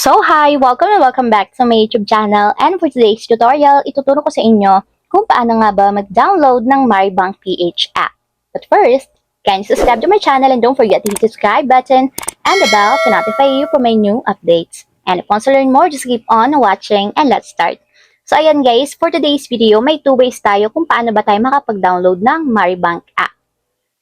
So hi! Welcome and welcome back to my YouTube channel, and for today's tutorial, ituturo ko sa inyo kung paano nga ba mag-download ng Maribank PH app. But first, kindly subscribe to my channel and don't forget to hit the subscribe button and the bell to notify you for my new updates. And if you want to learn more, just keep on watching and let's start. So ayan guys, for today's video, may two ways tayo kung paano ba tayo makapag-download ng Maribank app.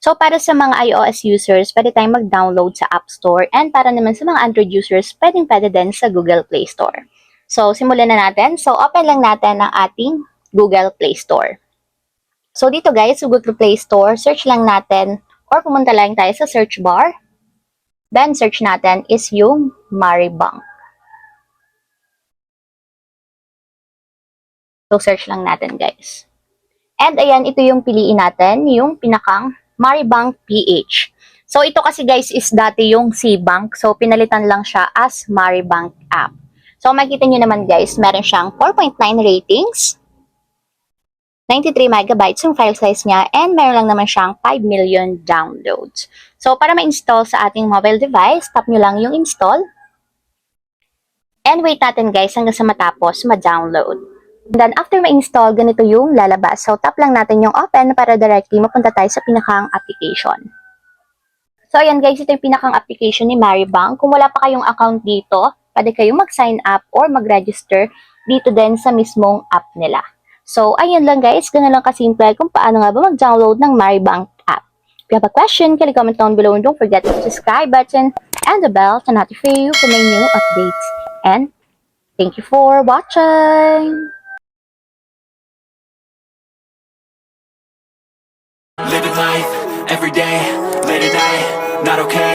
So, para sa mga iOS users, pwede tayong mag-download sa App Store. And para naman sa mga Android users, pwede din sa Google Play Store. So, simulan na natin. So, open lang natin ang ating Google Play Store. So, dito guys, sa Google Play Store, search lang natin or pumunta lang tayo sa search bar. Then, search natin is yung Maribank. So, search lang natin guys. And ayan, ito yung piliin natin, yung pinakang Maribank PH. So, ito kasi guys is dati yung C-Bank. So, pinalitan lang siya as Maribank app. So, makikita nyo naman guys, meron siyang 4.9 ratings, 93 megabytes yung file size niya, and meron lang naman siyang 5 million downloads. So, para ma-install sa ating mobile device, tap nyo lang yung install. And wait natin guys hanggang sa matapos ma-download. Then, after ma-install, ganito yung lalabas. So, tap lang natin yung open para directly mapunta tayo sa pinakang application. So, ayan guys, ito yung pinakang application ni Maribank. Kung wala pa kayong account dito, pwede kayong mag-sign up or mag-register dito din sa mismong app nila. So, ayan lang guys, ganun lang kasimple kung paano nga ba mag-download ng Maribank app. If you have a question, can you comment down below and don't forget to subscribe button and the bell to notify you for my new updates. And thank you for watching! Living life, every day, late at night, not okay.